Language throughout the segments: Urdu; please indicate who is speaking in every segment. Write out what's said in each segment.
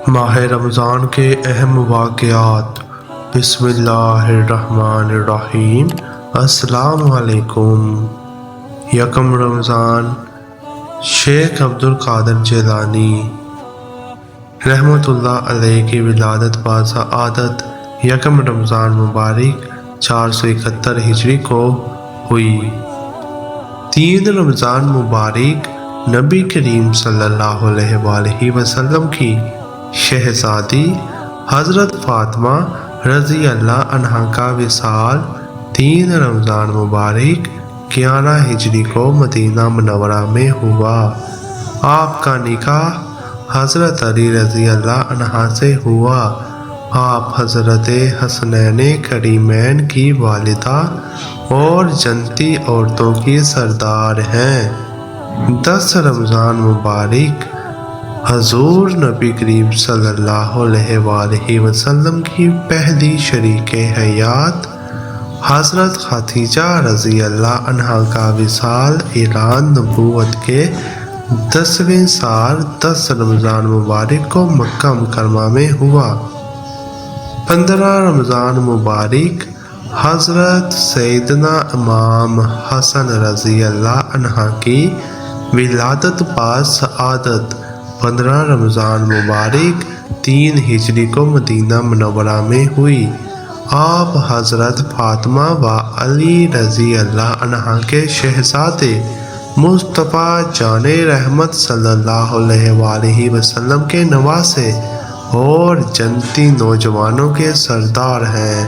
Speaker 1: ماہ رمضان کے اہم واقعات۔ بسم اللہ الرحمن الرحیم۔ السلام علیکم۔ یکم رمضان، شیخ عبد القادر جیلانی رحمۃ اللہ علیہ کی ولادت بسعادت یکم رمضان مبارک 471 ہجری کو ہوئی۔ 3 رمضان مبارک نبی کریم صلی اللہ علیہ وآلہ وسلم کی شہزادی حضرت فاطمہ رضی اللہ عنہا کا وصال 3 رمضان مبارک 11 ہجری کو مدینہ منورہ میں ہوا۔ آپ کا نکاح حضرت علی رضی اللہ عنہ سے ہوا۔ آپ حضرت حسنین کریمین کی والدہ اور جنتی عورتوں کی سردار ہیں۔ 10 رمضان مبارک حضور نبی کریم صلی اللہ علیہ وآلہ وسلم کی پہلی شریک حیات حضرت خدیجہ رضی اللہ عنہا کا وصال اعلان نبوت کے 10ویں سال 10 رمضان مبارک کو مکہ مکرمہ میں ہوا۔ 15 رمضان مبارک حضرت سیدنا امام حسن رضی اللہ عنہ کی ولادت بسعادت 15 رمضان مبارک 3 ہجری کو مدینہ منورہ میں ہوئی۔ آپ حضرت فاطمہ و علی رضی اللہ عنہ کے شہزادے مصطفیٰ جان رحمت صلی اللہ علیہ وآلہ وسلم کے نواسے اور جنتی نوجوانوں کے سردار ہیں۔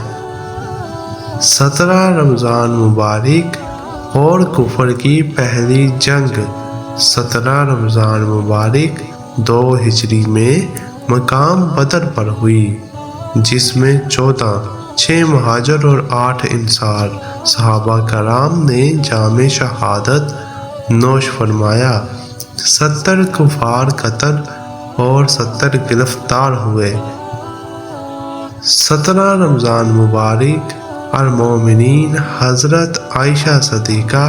Speaker 1: 17 رمضان مبارک اور کفر کی پہلی جنگ 17 رمضان مبارک 2 ہجری میں مقام بدر پر ہوئی، جس میں 6 مہاجر اور 8 انصار صحابہ کرام نے جام شہادت نوش فرمایا۔ 70 کفار قتل اور 70 گرفتار ہوئے۔ 17 رمضان مبارک المومنین حضرت عائشہ صدیقہ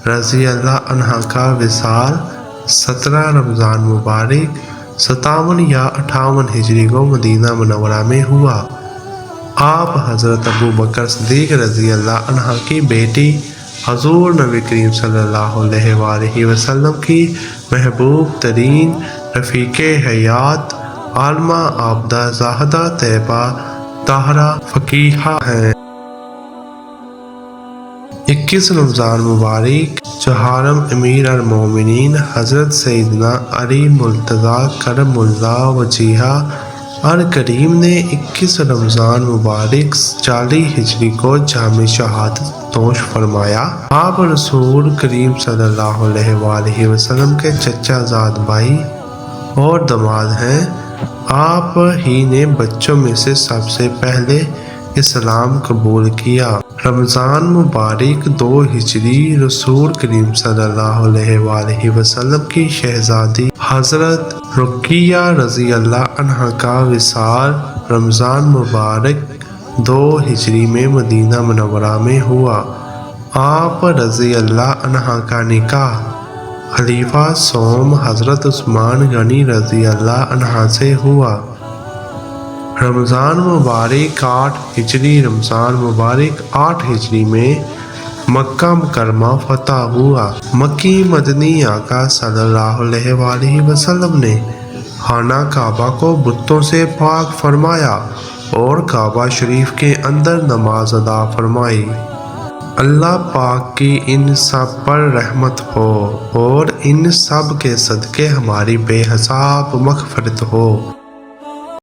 Speaker 1: رضی اللہ عنہا کا وصال 17 رمضان مبارک 57 یا 58 ہجری کو مدینہ منورہ میں ہوا۔ آپ حضرت ابو بکر صدیق رضی اللہ عنہ کی بیٹی حضور نبی کریم صلی اللہ علیہ وآلہ وسلم کی محبوب ترین رفیق حیات عالمہ عابدہ زاہدہ طیبہ طاہرہ فقیہہ ہیں۔ 21 رمضان مبارک چہارم امیر المومنین حضرت سیدنا علی مرتضیٰ کرم اللہ وجہہ الکریم نے 21 رمضان مبارک 40 ہجری کو جام شہادت نوش فرمایا۔ آپ رسول کریم صلی اللہ علیہ وآلہ وسلم کے چچا زاد بھائی اور داماد ہیں۔ آپ ہی نے بچوں میں سے سب سے پہلے اسلام قبول کیا۔ رمضان مبارک 2 ہجری رسول کریم صلی اللہ علیہ وآلہ وسلم کی شہزادی حضرت رقیہ رضی اللہ عنہا کا وصال رمضان مبارک 2 ہجری میں مدینہ منورہ میں ہوا۔ آپ رضی اللہ عنہا کا نکاح خلیفہ سوم حضرت عثمان غنی رضی اللہ عنہ سے ہوا۔ رمضان مبارک 8 ہجری رمضان مبارک 8 ہجری میں مکہ مکرمہ فتح ہوا۔ مکی مدنی آقا صلی اللہ علیہ وآلہ وسلم نے خانہ کعبہ کو بتوں سے پاک فرمایا اور کعبہ شریف کے اندر نماز ادا فرمائی۔ اللہ پاک کی ان سب پر رحمت ہو اور ان سب کے صدقے ہماری بے حساب مغفرت ہو۔